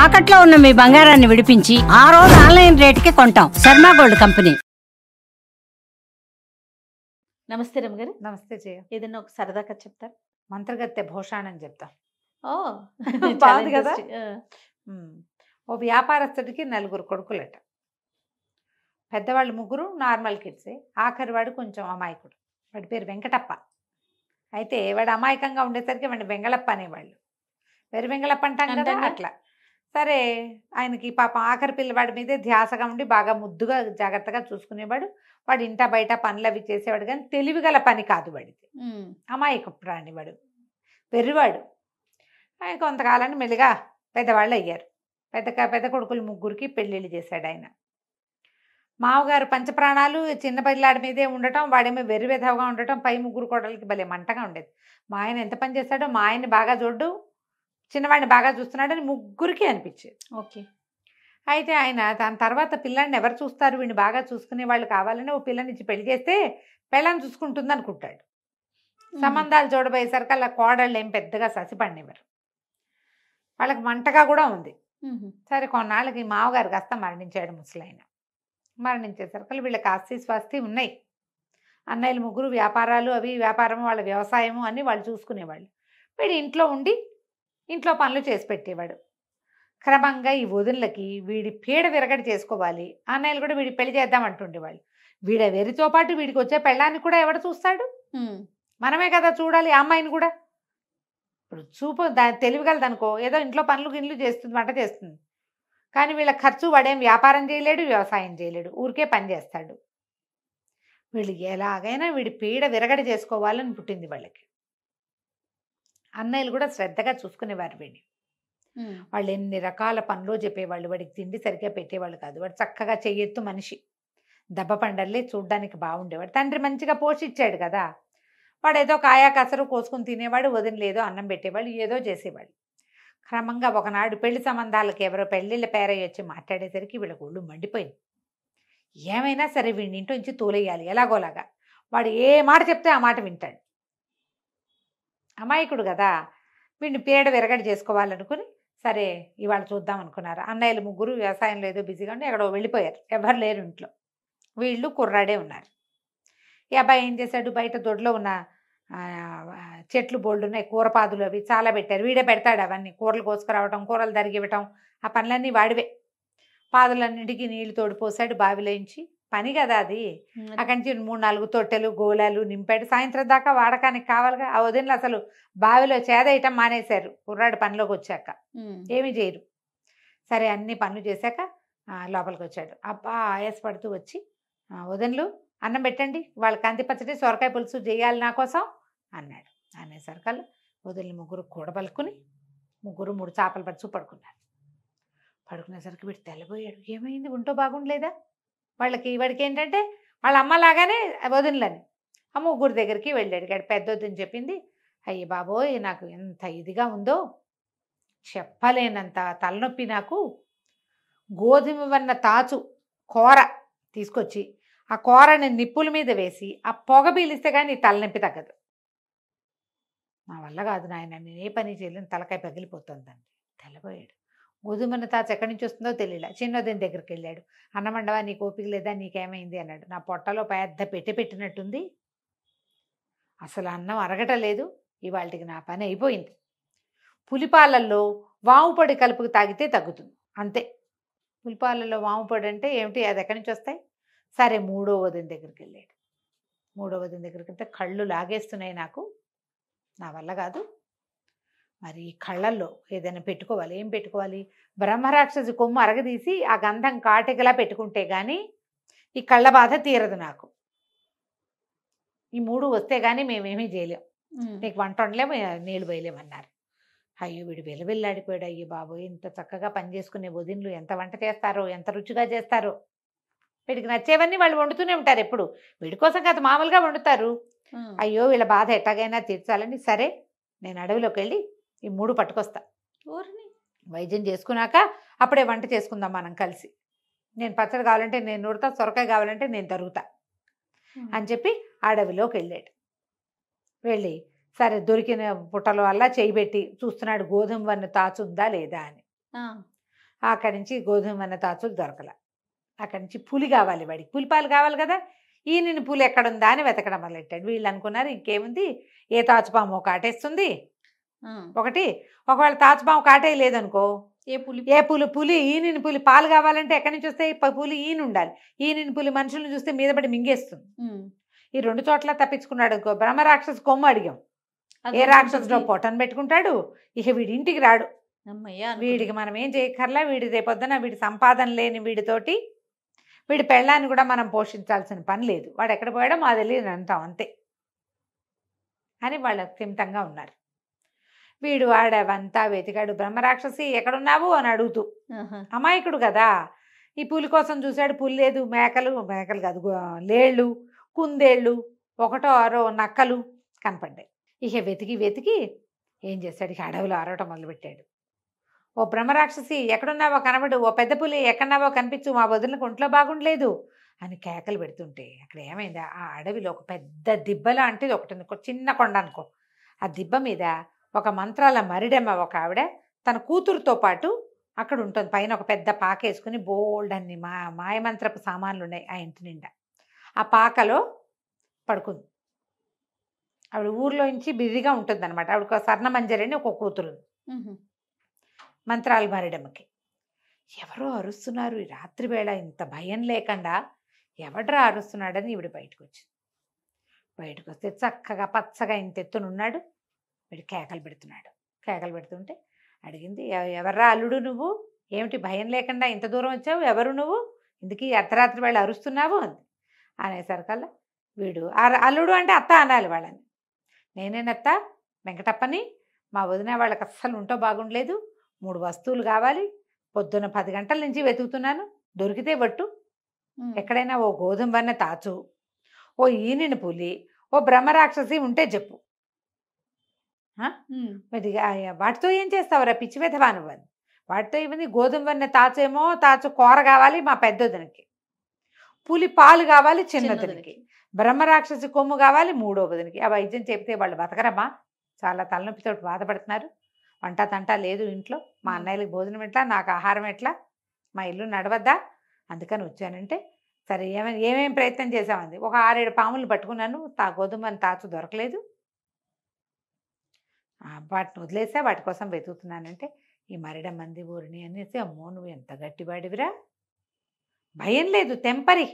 తాకట్లో ఉన్న మీ బంగారాన్ని విడిపించి ఆ రోజు ఆన్లైన్ రేటుకి కొంటాం. Sharma gold company. నమస్తే రమగారు. నమస్తే జయ. ఏదైనా ఒక సరదా కథ చెప్తారు? మంత్రగత్తె భూషాణం చెప్తా. ఓ బాగుంది కదా. ఓ వ్యాపారస్తుడికి 4 కొడుకులట. పెద్దవాళ్ళు 3 నార్మల్ కిడ్సే, ఆఖరి వాడు కొంచెం అమాయకుడు. వాడి పేరు వెంకటప్ప. అయితే వాడు అమాయకంగా ఉండేసరికి వాడిని వెంగళప్ప అనేవాళ్ళు. వెరి వెంగళప్ప అంటాం కదా అట్లా. సరే, ఆయనకి పాపం ఆఖరి పిల్లవాడి మీదే ధ్యాసగా ఉండి బాగా ముద్దుగా జాగ్రత్తగా చూసుకునేవాడు. వాడు ఇంట బయట పనులు అవి చేసేవాడు, కానీ తెలివిగల పని కాదు వాడిది. అమాయక ప్రాణి వాడు, వెర్రివాడు. కొంతకాలాన్ని మెల్లిగా పెద్దవాళ్ళు అయ్యారు. పెద్ద కొడుకులు 3కి పెళ్ళిళ్ళు చేశాడు ఆయన. మామగారు పంచప్రాణాలు చిన్న పిల్లాడి మీదే ఉండటం, వాడేమో వెర్రి వెధవగా ఉండటం, పై 3 కోడలకి భలే మంటగా ఉండేది. మా ఆయన ఎంత పని చేస్తాడో, మా ఆయన్ని బాగా చూడ్డు, చిన్నవాడిని బాగా చూస్తున్నాడని 3కి అనిపించేది. ఓకే. అయితే ఆయన దాని తర్వాత పిల్లాడిని ఎవరు చూస్తారు, వీడిని బాగా చూసుకునే వాళ్ళు కావాలని ఓ పిల్లనిచ్చి పెళ్లి చేస్తే పెళ్ళని చూసుకుంటుంది అనుకుంటాడు. సంబంధాలు చూడబోయేసరికి అలా కోడళ్ళు ఏం పెద్దగా ససిపడినవారు. వాళ్ళకి మంటగా కూడా ఉంది. సరే, కొన్నాళ్ళకి మామగారు కాస్త మరణించాడు. ముసలాయన మరణించేసరికి వీళ్ళకి ఆస్తి స్వాస్తి ఉన్నాయి. అన్నయ్యలు 3 వ్యాపారాలు, అవి వ్యాపారము, వాళ్ళ వ్యవసాయము అన్నీ వాళ్ళు చూసుకునేవాళ్ళు. వీడు ఇంట్లో ఉండి ఇంట్లో పనులు చేసి పెట్టేవాడు. క్రమంగా ఈ వదినలకి వీడి పీడ విరగడి చేసుకోవాలి, అన్నయ్యలు కూడా వీడి పెళ్లి చేద్దామంటుండేవాళ్ళు. వీడ వెరితో పాటు వీడికి వచ్చే పెళ్ళాన్ని కూడా ఎవడు చూస్తాడు? మనమే కదా చూడాలి. ఆ అమ్మాయిని కూడా ఇప్పుడు చూపు తెలివిగలదనుకో, ఏదో ఇంట్లో పనులు చేస్తుంది, వంట చేస్తుంది, కానీ వీళ్ళ ఖర్చు వాడేం వ్యాపారం చేయలేడు, వ్యవసాయం చేయలేడు, ఊరికే పని చేస్తాడు. వీళ్ళు ఎలాగైనా వీడి పీడ విరగడి చేసుకోవాలని పుట్టింది వాళ్ళకి. అన్నయ్యలు కూడా శ్రద్ధగా చూసుకునేవారు వీడిని. వాళ్ళు ఎన్ని రకాల పనులు చెప్పేవాళ్ళు, వాడికి తిండి సరిగ్గా పెట్టేవాళ్ళు కాదు. వాడు చక్కగా చెయ్యెత్తు మనిషి, దెబ్బ పండర్లే, చూడ్డానికి బాగుండేవాడు. తండ్రి మంచిగా పోషించాడు కదా. వాడు ఏదో కాయా కసరు కోసుకుని తినేవాడు, వదినలేదో అన్నం పెట్టేవాళ్ళు, ఏదో చేసేవాళ్ళు. క్రమంగా ఒకనాడు పెళ్లి సంబంధాలకు ఎవరో పెళ్ళిళ్ళ పేరయ్య వచ్చి మాట్లాడేసరికి వీళ్ళకి ఒళ్ళు మండిపోయింది. ఏమైనా సరే వీడిని ఇంట్లో నుంచి తోలేయాలి ఎలాగోలాగా. వాడు ఏ మాట చెప్తే ఆ మాట వింటాడు. అమాయకుడు కదా, వీడిని పీడ విరగడి చేసుకోవాలనుకుని సరే ఇవాళ చూద్దాం అనుకున్నారు. అన్నయ్యలు 3 వ్యవసాయంలో ఏదో బిజీగా ఉండి ఎక్కడో వెళ్ళిపోయారు. ఎవరు లేరు ఇంట్లో, వీళ్ళు కుర్రాడే ఉన్నారు. ఈ అబ్బాయి ఏం చేశాడు, బయట దొడ్లో ఉన్న చెట్లు బోల్డ్ ఉన్నాయి, కూరపాదులు అవి చాలా పెట్టారు. వీడే పెడతాడు అవన్నీ, కూరలు కోసుకురావటం, కూరలు తరిగివ్వటం, ఆ పనులన్నీ వాడివే. పాదులన్నింటికి నీళ్లు తోడిపోసాడు బావిలోంచి. పని కదా అది. అక్కడి నుంచి 3-4 తొట్టెలు గోళాలు నింపాడు. సాయంత్రం దాకా వాడకానికి కావాలిగా. ఆ వదినలు అసలు బావిలో చేదేయటం మానేశారు. కుర్రాడు పనిలోకి వచ్చాక ఏమీ చేయరు. సరే, అన్ని పనులు చేశాక లోపలికి వచ్చాడు. అబ్బా ఆయాసపడుతూ వచ్చి, వదినలు అన్నం పెట్టండి, వాళ్ళ కంది పచ్చడి సొరకాయ పులుసు చేయాలి నా కోసం అన్నాడు. అనేసరికల్లా వదిలి 3 కూడబలుకుని 3 చేపల పరుచు పడుకున్నారు. పడుకునేసరికి వీడు తెల్లబోయాడు. ఏమైంది, ఒంటో బాగుండలేదా? వాడికి ఏంటంటే వాళ్ళ అమ్మలాగానే వదినలని. ఆ 3 దగ్గరికి వెళ్ళాడు. పెద్ద వదిన చెప్పింది, అయ్యి బాబోయ్ నాకు ఎంత ఇదిగా ఉందో చెప్పలేనంత తలనొప్పి, నాకు గోధుమ వన్న తాచు కూర తీసుకొచ్చి ఆ కూరని నిప్పుల మీద వేసి ఆ పొగ పీలిస్తే కానీ తలనొప్పి తగ్గదు. నా వల్ల కాదు నాయన, నేను ఏ పని చేయలేను, తలకాయ పగిలిపోతుందండి. తెల్లబోయాడు. గోధుమన్న తాచు ఎక్కడి నుంచి వస్తుందో తెలియలే. చిన్నోదిన దగ్గరికి వెళ్ళాడు. అన్నమండవా, నీకు ఓపిక లేదా, నీకేమైంది అన్నాడు. నా పొట్టలో పెద్ద పెట్టినట్టుంది, అసలు అన్నం అరగటలేదు, ఇవాళకి నా పని అయిపోయింది. పులిపాలల్లో వాము పొడి కలుపుకు తాగితే తగ్గుతుంది అంతే. పులిపాలల్లో వాము పొడి అంటే ఏమిటి, అది ఎక్కడి నుంచి వస్తాయి? సరే, 3వ వదిన దగ్గరికి వెళ్ళాడు. 3వ వదిన దగ్గరికి వెళ్తే, కళ్ళు లాగేస్తున్నాయి నాకు, నా వల్ల కాదు, మరి కళ్ళల్లో ఏదైనా పెట్టుకోవాలి. ఏం పెట్టుకోవాలి? బ్రహ్మరాక్షసి కొమ్ము అరగదీసి ఆ గంధం కాటికలా పెట్టుకుంటే కానీ ఈ కళ్ళ బాధ తీరదు నాకు. ఈ 3 వస్తే కానీ మేమేమీ చేయలేం, నీకు వంట వండలేము, నీళ్ళు పోయలేమన్నారు. అయ్యో, వీడు వెలవెల్లాడిపోయాడు. అయ్యో బాబోయ్, ఇంత చక్కగా పని చేసుకునే వదినలు ఎంత వంట చేస్తారో, ఎంత రుచిగా చేస్తారో. వీడికి నచ్చేవన్నీ వాళ్ళు వండుతూనే ఉంటారు ఎప్పుడు, వీడి కోసం కాదు, మామూలుగా వండుతారు. అయ్యో, వీళ్ళ బాధ ఎట్టాగైనా తీర్చాలని, సరే నేను అడవిలోకి వెళ్ళి ఈ 3 పట్టుకొస్తా, వైద్యం చేసుకున్నాక అప్పుడే వంట చేసుకుందాం మనం కలిసి. నేను పచ్చడి కావాలంటే నేను నూరుతా, సొరకాయ కావాలంటే నేను తరుగుతా అని చెప్పి అడవిలోకి వెళ్ళాడు. వెళ్ళి సరే దొరికిన పుట్టల వల్ల చేయి పెట్టి చూస్తున్నాడు, గోధుమ వన్న తాచు ఉందా లేదా అని. అక్కడి నుంచి గోధుమ వెన్న తాచులు దొరకల. అక్కడి నుంచి పులి కావాలి వాడికి, పులిపాలు కావాలి కదా. ఈయన పులి ఎక్కడుందా అని వెతకడం మొదలెట్టాడు. వీళ్ళు అనుకున్నారు ఇంకేముంది, ఏ తాచుపాము కాటేస్తుంది ఒకటి, ఒకవేళ తాచుపాము కాటే లేదనుకో, పులి ఈయన పులి పాలు కావాలంటే ఎక్కడి నుంచి వస్తాయి, పులి ఈయన ఉండాలి. ఈయన పులి మనుషులను చూస్తే మీద పడి మింగేస్తుంది. ఈ 2 చోట్ల తప్పించుకున్నాడు అనుకో. బ్రహ్మరాక్షసు కొమ్ము అడిగాం, ఏ రాక్షసులో పొట్టను పెట్టుకుంటాడు, ఇక వీడి ఇంటికి రాడు. వీడికి మనం ఏం చేయక్కర్లా, వీడి రేపొద్దున వీడి సంపాదన లేని వీడితోటి వీడి పెళ్ళాన్ని కూడా మనం పోషించాల్సిన పని లేదు. వాడు ఎక్కడ పోయాడో మా తెలియదు అంటాం అంతే అని వాళ్ళు స్థిమితంగా ఉన్నారు. వీడు వాడవంతా వెతికాడు. బ్రహ్మరాక్షసి ఎక్కడున్నావు అని అడుగుతూ, అమాయకుడు కదా, ఈ పులి కోసం చూశాడు. పులి లేదు, మేకలు కాదు, లేళ్ళు, కుందేళ్ళు, 1 6 నక్కలు కనపడ్డాయి. ఇక వెతికి ఏం చేశాడు, ఇక అడవిలో అరవటం మొదలుపెట్టాడు. ఓ బ్రహ్మరాక్షసి ఎక్కడున్నావో కనబడు, ఓ పెద్ద పులి ఎక్కడున్నావో కనిపించు, మా వదిలికి ఒంట్లో బాగుండలేదు అని కేకలు పెడుతుంటే అక్కడ ఏమైంది, ఆ అడవిలో ఒక పెద్ద దిబ్బ లాంటిది ఒకటి ఉంది, చిన్న కొండ అనుకో. ఆ దిబ్బ మీద ఒక మంత్రాల మరిడెమ్మ ఒక ఆవిడ తన కూతురుతో పాటు అక్కడ ఉంటుంది. పైన ఒక పెద్ద పాక వేసుకుని బోల్డ్ అన్ని మాయమంత్రపు సామాన్లు ఉన్నాయి ఆ ఇంటి నిండా. ఆ పాకలో పడుకుంది ఆవిడ. ఊర్లో నుంచి బిజీగా ఉంటుంది అనమాట. ఆవిడకు ఒక స్వర్ణమంజరి అని ఒక కూతురు, మంత్రాలు మరిడమ్మకి. ఎవరో అరుస్తున్నారు ఈ రాత్రి వేళ, ఇంత భయం లేకుండా ఎవడ్రా అరుస్తున్నాడని ఈవిడ బయటకు వచ్చింది. బయటకు వస్తే చక్కగా పచ్చగా ఇంత ఎత్తునున్నాడు. వీడు కేకలు పెడుతుంటే అడిగింది, ఎవర్రా అల్లుడు నువ్వు, ఏమిటి భయం లేకుండా ఇంత దూరం వచ్చావు, ఎవరు నువ్వు, ఇందుకీ అర్ధరాత్రి వేళ అరుస్తున్నావు అంది. అనేసరికల్లా వీడు అల్లుడు అంటే అత్త అనాలి వాళ్ళని. నేనేనత్త వెంకటప్పని, మా వదిన వాళ్ళకి అస్సలు ఉంటో బాగుండలేదు, 3 వస్తువులు కావాలి, పొద్దున 10 గంటల నుంచి వెతుకుతున్నాను, దొరికితే పట్టు, ఎక్కడైనా ఓ గోధుమ వన్న తాచు, ఓ ఈనిన పులి, ఓ బ్రహ్మరాక్షసి ఉంటే చెప్పు. వాటితో ఏం చేస్తావురా పిచ్చి వెధవా నువ్వు అని. వాటితో ఏమైంది, గోధుమ వన్న తాచేమో తాచు కూర కావాలి మా పెద్దొదినకి, పులి పాలు కావాలి చిన్నదినికి, బ్రహ్మరాక్షసి కొమ్ము కావాలి 3వ వదినకి. ఆ వైద్యం చెప్తే వాళ్ళు బతకరమ్మా, చాలా తలనొప్పితో బాధపడుతున్నారు, వంట తంట లేదు ఇంట్లో, మా అన్నయ్యలకు భోజనం ఎట్లా, నాకు ఆహారం ఎట్లా, మా ఇల్లు నడవద్దా, అందుకని వచ్చానంటే సరే ఏమేమి ప్రయత్నం చేసామంది. ఒక 6 7 పాములు పట్టుకున్నాను, గోధుమని తాచు దొరకలేదు, వాటిని వదిలేసా, వాటి కోసం వెతుకుతున్నానంటే ఈ మరిడమ్మంది ఊరిని అనేసి, అమ్మో నువ్వు ఎంత గట్టివాడివిరా, భయం లేదు, తెంపరి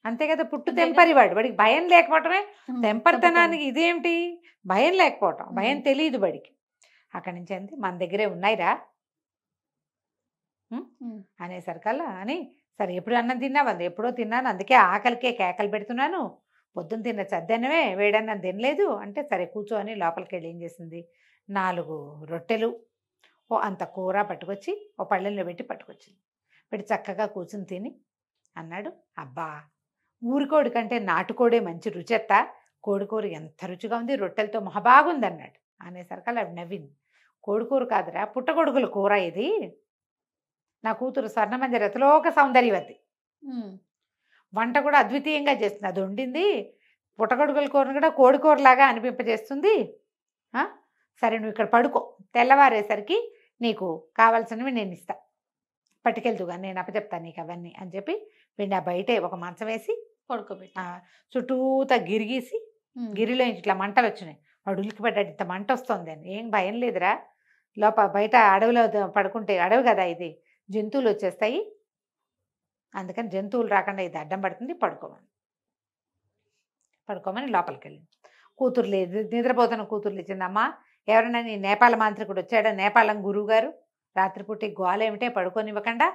అంతే కదా, పుట్టు తెంపరి వాడికి భయం లేకపోవటమే తెంపరితనానికి ఇదేమిటి, భయం లేకపోవటం, భయం తెలియదు వాడికి. అక్కడి నుంచి అంది, మన దగ్గరే ఉన్నాయిరా అనేసరికల్లా అని, సరే ఎప్పుడు అన్నం తిన్నావంది, ఎప్పుడో తిన్నాను, అందుకే ఆకలికే కేకలు పెడుతున్నాను, పొద్దున్న తిన్న చద్దన్నమే వేడన్నం తినలేదు అంటే, సరే కూర్చో అని లోపలికి వెళ్ళి ఏం చేసింది, 4 రొట్టెలు ఓ అంత కూర పట్టుకొచ్చి ఓ పళ్ళెంలో పెట్టి పట్టుకొచ్చింది. పెట్టి చక్కగా కూర్చుని తిని అన్నాడు, అబ్బా ఊరికోడి కంటే నాటుకోడే మంచి రుచెత్త, కోడికూర ఎంత రుచిగా ఉంది, రొట్టెలతో మహాబాగుంది అన్నాడు. అనేసరికి అవి నవ్వింది, కోడికూర కాదురా పుట్టగొడుగుల కూర ఇది, నా కూతురు స్వర్ణమంజరి అతలోక సౌందర్యవతి, వంట కూడా అద్వితీయంగా చేస్తుంది, అది వండింది పుట్టగొడుగుల కూరను కూడా కోడికూరలాగా అనిపింపజేస్తుంది. సరే నువ్వు ఇక్కడ పడుకో, తెల్లవారేసరికి నీకు కావాల్సినవి నేను ఇస్తా, పట్టుకెళ్తుగా నేను అప్పచెప్తాను నీకు అవన్నీ అని చెప్పి వీడిని బయటే ఒక మంచం వేసి పడుకోబెట్టి చుట్టూతా గిరిగీసి, గిరిలో ఇట్లా మంటలు వచ్చినాయి, వాడు ఉలికిపడ్డాడు, ఇంత మంట వస్తుంది అని. ఏం భయం లేదురా, బయట అడవిలో పడుకుంటే, అడవి కదా ఇది, జంతువులు వచ్చేస్తాయి, అందుకని జంతువులు రాకుండా ఇది అడ్డం పడుతుంది, పడుకోమని లోపలికి వెళ్ళింది. కూతురు లేదు, నిద్రపోతున్న కూతురు లేచిందమ్మా, ఎవరైనా నీ నేపాల మాంత్రికుడు వచ్చాడా, నేపాలం గురువు గారు, రాత్రిపూట గోల ఏమిటే పడుకోనివ్వకుండా,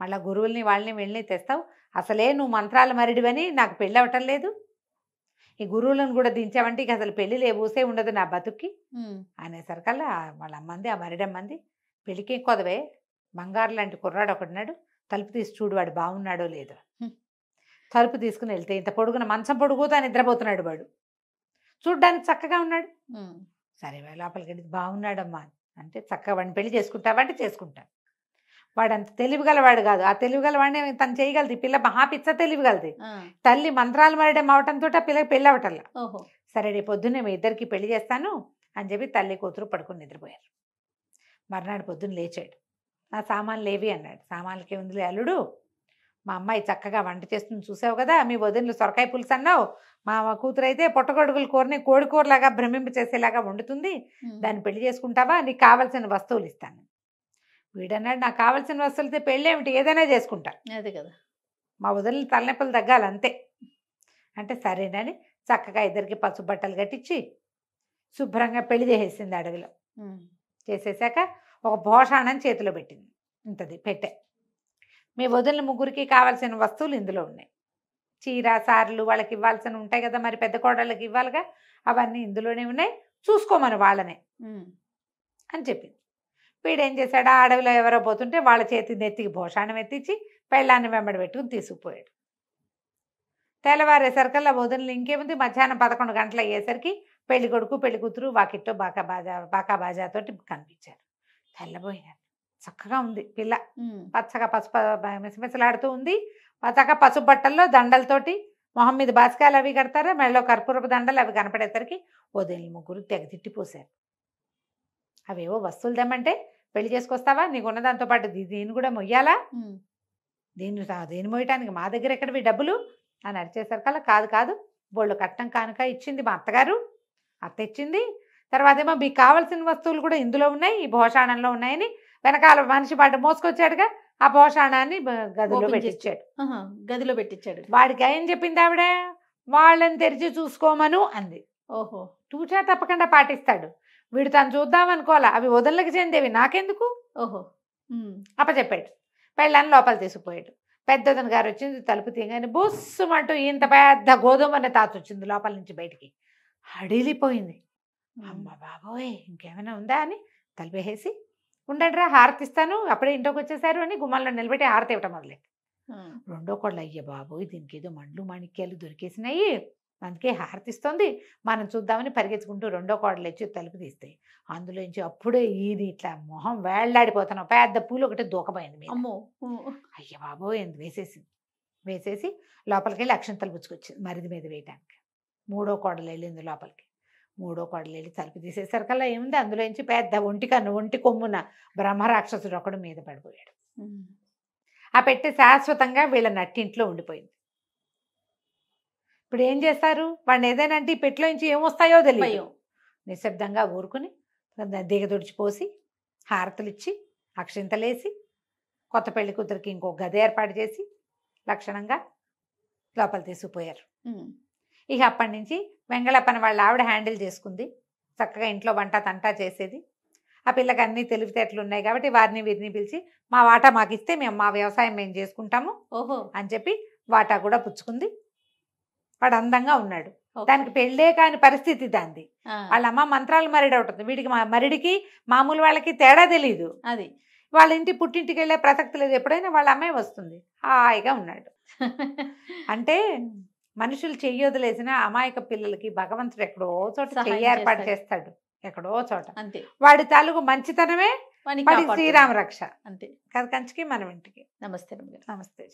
మళ్ళీ గురువుల్ని వాళ్ళని వెళ్ళి తెస్తావు, అసలే నువ్వు మంత్రాల మరిడివని నాకు పెళ్ళి అవ్వటం లేదు, ఈ గురువులను కూడా దించావంటే ఇక అసలు పెళ్ళి ఊసే ఉండదు నా బతుక్కి అనేసరికల్లా వాళ్ళ అమ్మంది, ఆ మరిడమ్మంది, పెళ్ళికి కొదవే బంగారు లాంటి కుర్రాడు ఒకడున్నాడు, తలుపు తీసి చూడు వాడు బాగున్నాడో లేదో. తలుపు తీసుకుని వెళ్తే ఇంత పొడుగున మంచం పొడుగుతా నిద్రపోతున్నాడు వాడు, చూడ్డానికి చక్కగా ఉన్నాడు. సరే లోపలికి వెళ్ళి బాగున్నాడమ్మా అంటే, చక్కగా వాడిని పెళ్లి చేసుకుంటావంటే చేసుకుంటాను. వాడు అంత తెలివిగలవాడు కాదు, ఆ తెలివిగలవాడిని తను చేయగలదు, ఈ పిల్ల మహా పిచ్చ తెలివిగలది, తల్లి మంత్రాలు మరడం అవటంతో ఆ పిల్లకి పెళ్ళి అవటల్లా. సరే రేపు పొద్దున్నే మీ ఇద్దరికి పెళ్లి చేస్తాను అని చెప్పి తల్లి కూతురు పడుకుని నిద్రపోయారు. మర్నాడు పొద్దున్న లేచాడు. నా సామాన్లు ఏవి అన్నాడు. సామాన్లకి ఉందిలే అల్లుడు, మా అమ్మాయి చక్కగా వంట చేస్తుంది చూసావు కదా, మీ వదినలు సొరకాయ పులుసు అన్నావు, మా కూతురు అయితే పొట్టగొడుగుల కూరని కోడి కూరలాగా భ్రమింప చేసేలాగా వండుతుంది, దాన్ని పెళ్లి చేసుకుంటావా, నీకు కావాల్సిన వస్తువులు ఇస్తాను. వీడన్నాడు, నాకు కావాల్సిన వస్తువులతో పెళ్ళి ఏమిటి, ఏదైనా చేసుకుంటా, అదే కదా, మా వదినలు తలనొప్పులు తగ్గాలి అంతే అంటే సరేనని చక్కగా ఇద్దరికి పసుపు బట్టలు కట్టించి శుభ్రంగా పెళ్లి చేసేసింది అడవిలో. చేసేసాక ఒక భోషాణం చేతిలో పెట్టింది. ఇంతది పెట్టే, మీ వదిన ముగ్గురికి కావాల్సిన వస్తువులు ఇందులో ఉన్నాయి, చీర సార్లు వాళ్ళకి ఇవ్వాల్సిన ఉంటాయి కదా, మరి పెద్ద కోడళ్ళకి ఇవ్వాలిగా, అవన్నీ ఇందులోనే ఉన్నాయి, చూసుకోమని వాళ్ళనే అని చెప్పింది. వీడేం చేశాడు, ఆ అడవిలో ఎవరో పోతుంటే వాళ్ళ చేతి నెత్తికి భోషాణం ఎత్తించి పెళ్ళాన్ని వెంబడి పెట్టుకుని తీసుకుపోయాడు. తెల్లవారేసరికల్లా వదినలు ఇంకేముంది, మధ్యాహ్నం 11 గంటలు అయ్యేసరికి పెళ్లి కొడుకు పెళ్లి కూతురు వాకిట్లో బాకా బాజాతోటి కనిపించారు. తెల్లబోయినారు. చక్కగా ఉంది పిల్ల, పచ్చగా పసుపు మిసమిసలాడుతూ ఉంది. పచ్చగా పసుపు బట్టల్లో దండలతోటి మొహం మీద బాసికాయలు అవి కడతారా, మెడలో కర్పూరపు దండలు అవి కనపడేసరికి వదినలు ముగ్గురు తెగ తిట్టిపోసారు. అవేవో వస్తువులు తెమ్మంటే పెళ్లి చేసుకొస్తావా, నీకున్న దాంతో పాటు దీన్ని కూడా మొయ్యాలా, దీన్ని మోయటానికి మా దగ్గర ఎక్కడవి డబ్బులు అని అరిచేసరికల్లా, కాదు కాదు బోళ్ళు కట్నం కానుక ఇచ్చింది మా అత్తగారు, అత్త ఇచ్చింది, తర్వాత ఏమో మీకు కావాల్సిన వస్తువులు కూడా ఇందులో ఉన్నాయి, ఈ భోషాణంలో ఉన్నాయని వెనకాల మనిషి పాటు మోసుకొచ్చాడుగా, ఆ భోషాణాన్ని గదిలో పెట్టించాడు. వాడికి ఏం చెప్పింది ఆవిడ, వాళ్ళని తెరిచి చూసుకోమను అంది. ఓహో, తూచా తప్పకుండా పాటిస్తాడు వీడు, తను చూద్దామనుకోవాలా, అవి వదనలకు చెందేవి నాకెందుకు, ఓహో అప్పచెప్పాడు. పెళ్ళాన్ని లోపల తీసుకుపోయాడు. పెద్దదన గారు వచ్చింది, తలుపు తీయగానే బుస్సుమంటూ ఇంత పెద్ద గోధుమనే తాత వచ్చింది లోపల నుంచి బయటికి. హడిలిపోయింది. అమ్మ బాబోయ్ ఇంకేమైనా ఉందా అని తలుపేసి, ఉండండి రా హారతిస్తాను, అప్పుడే ఇంట్లోకి వచ్చేసారు అని గుమ్మంలో నిలబెట్టి హారతి ఇవ్వటం మొదలెట్టి. రెండో కోళ్ళు, అయ్య బాబోయ్ దీనికి ఏదో మండ్లు మాణిక్యాలు దొరికేసినాయి, అందుకే హారతిస్తోంది, మనం చూద్దామని పరిగెత్తుకుంటూ రెండో కోడలు వచ్చి తలుపు తీస్తాయి. అందులోంచి అప్పుడే ఇది ఇట్లా మొహం వేళ్లాడిపోతున్నావు, పెద్ద పూలు ఒకటి దూకపోయింది మీద. అమ్మో, అయ్య బాబోయ్ ఎంత వేసేసి లోపలికి వెళ్ళి అక్షంతలు పుచ్చుకొచ్చింది మరిది మీద వేయటానికి. మూడో కోడలు వెళ్ళింది లోపలికి. మూడో కోడలు వెళ్ళి తలుపు తీసేసరికల్లా ఏముంది, అందులోంచి పెద్ద ఒంటి కొమ్మున బ్రహ్మరాక్షసుడు ఒకడు మీద పడిపోయాడు. ఆ పెట్టి శాశ్వతంగా వీళ్ళ నట్టింట్లో ఉండిపోయింది. ఇప్పుడు ఏం చేస్తారు, వాడిని ఏదైనా అంటే ఈ పెట్టిలో నుంచి ఏమొస్తాయో తెలియదు. నిశ్శబ్దంగా ఊరుకుని దిగదుడిచిపోసి హారతులు ఇచ్చి అక్షింతలేసి కొత్త పెళ్లి కూతురికి ఇంకో గది ఏర్పాటు చేసి లక్షణంగా లోపల తీసుకుపోయారు. ఇక అప్పటి నుంచి వెంగళప్పని వాళ్ళ ఆవిడ హ్యాండిల్ చేసుకుంది. చక్కగా ఇంట్లో వంట తంటా చేసేది. ఆ పిల్లకి అన్ని తెలివితేటలు ఉన్నాయి కాబట్టి వారిని వీరిని పిలిచి మా వాటా మాకు ఇస్తే మేము మా వ్యవసాయం మేము చేసుకుంటాము ఓహో అని చెప్పి వాటా కూడా పుచ్చుకుంది. వాడు అందంగా ఉన్నాడు. దానికి పెళ్ళే కాని పరిస్థితి దాంది. వాళ్ళ అమ్మ మంత్రాలు మరిడి అవుతుంది. వీడికి మరిడికి మామూలు వాళ్ళకి తేడా తెలియదు. అది వాళ్ళ ఇంటి పుట్టింటికి వెళ్ళే ప్రసక్తి లేదు. ఎప్పుడైనా వాళ్ళ అమ్మాయి వస్తుంది. హాయిగా ఉన్నాడు. అంటే మనుషులు చెయ్యొదిలేసిన అమాయక పిల్లలకి భగవంతుడు ఎక్కడో చోట చెయ్యి ఏర్పాటు చేస్తాడు. ఎక్కడో చోట అంతే. వాడి తాలూకు మంచితనమే వాడి శ్రీరామ రక్ష. అంతే. కంచికి మనం ఇంటికి. నమస్తే. నమస్తే.